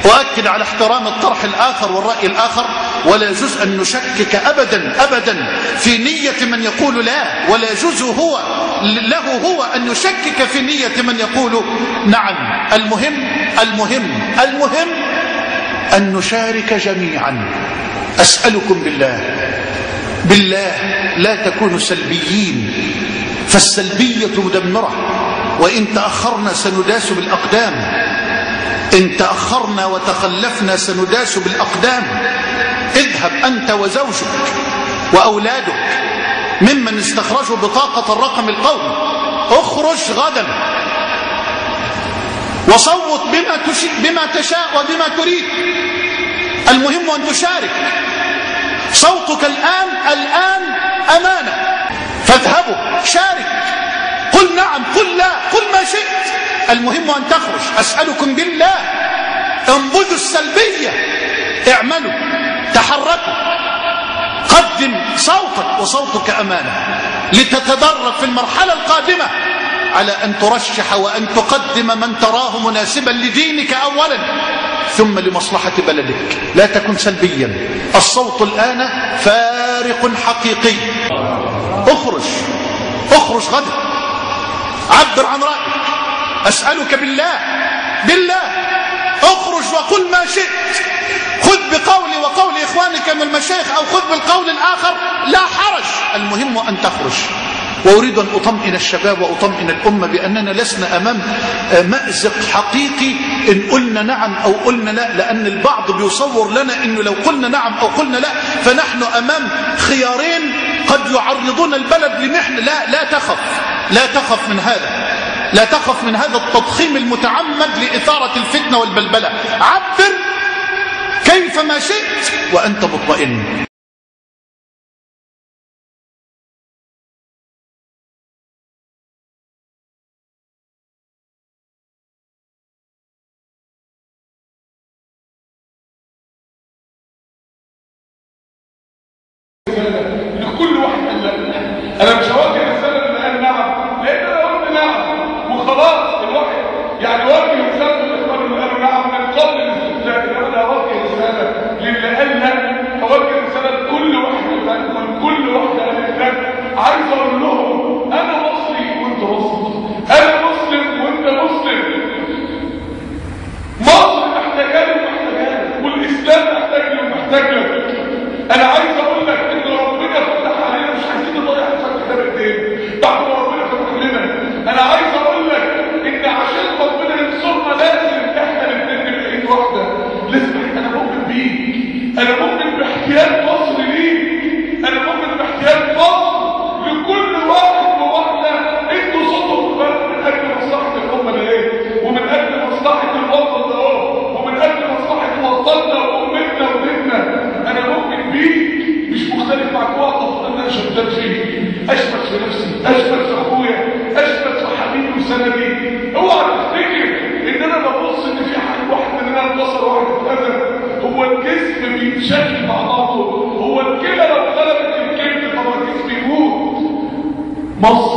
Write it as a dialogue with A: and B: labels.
A: أؤكد على احترام الطرح الآخر والرأي الآخر، ولا يجوز أن نشكك أبدا أبدا في نية من يقول لا، ولا يجوز له أن يشكك في نية من يقول نعم. المهم أن نشارك جميعا. أسألكم بالله لا تكونوا سلبيين، فالسلبية مدمرة، وإن تأخرنا سنداس بالأقدام، إن تأخرنا وتخلفنا سنداس بالأقدام. اذهب أنت وزوجك وأولادك ممن استخرجوا بطاقة الرقم القومي، اخرج غدا وصوت بما تشاء وبما تريد. المهم أن تشارك. صوتك الآن أمانة، فاذهبوا شارك، قل نعم، قل لا، قل ما شئت، المهم أن تخرج. أسألكم بالله انبذوا السلبية، اعملوا، تحركوا، قدم صوتك وصوتك أمانة، لتتدرب في المرحلة القادمة على أن ترشح وأن تقدم من تراه مناسبا لدينك أولا، ثم لمصلحة بلدك. لا تكن سلبيا. الصوت الآن فارق حقيقي. اخرج غدا، عبر عن رأيك. أسألك بالله اخرج وقل ما شئت، خذ بقولي وقول إخوانك من المشايخ أو خذ بالقول الآخر، لا حرج، المهم أن تخرج. وأريد أن أطمئن الشباب وأطمئن الأمة بأننا لسنا أمام مأزق حقيقي إن قلنا نعم أو قلنا لا، لأن البعض بيصور لنا إنه لو قلنا نعم أو قلنا لا فنحن أمام خيارين قد يعرضون البلد لمحن. لا تخف من هذا، لا تخف من هذا التضخيم المتعمد لإثارة الفتنة والبلبلة. عبر كيفما شئت وأنت مطمئن.
B: لكل واحد قال لا. انا مش هواجه رساله اللي قال نعم، لان انا قلت نعم وخلاص. الواحد يعني واجه رساله الاخوان اللي قالوا نعم من قبل الاستفتاء، انما انا هواجه رساله للي قال لا، هواجه رساله لكل واحد منكم، كل واحده قالت لا. عايز اقول لهم انا مصري وانت مصري، انا مسلم وانت مسلم. مصر محتاجاني ومحتاجاني، والاسلام محتاجني ومحتاجك. انا عايز اقول لك ان ربنا فتح علينا، مش عايزين نضيع نفسك في دقيقتين بعد ما ربنا فتح لنا. انا عايز اقول لك ان عشان ربنا ينصرنا لازم احنا الاثنين نبقى ايد واحده. لازم انا مؤمن بيك، انا مؤمن باحتياج مصر ليك، انا مؤمن باحتياج مصر لكل واحد وواحده. انتوا صوتكم فرق من اجل مصلحه الامه ده ايه، ومن اجل مصلحه الوطن ده اهو، ومن اجل مصلحه وطننا وامتنا وديننا. انا مؤمن بيك، مش مختلف معك. واقف انا شداد فيك، اشمت في نفسي، اشمت في اخويا، اشمت في حبيبي وسندي. اوعى تفتكر ان انا ببص ان في حد واحد مننا انتصر وواحد اتأذى. هو الجسم بيتشكل مع بعضه، هو الكلى لو غلبت الكبد طب الجسم يموت. مصر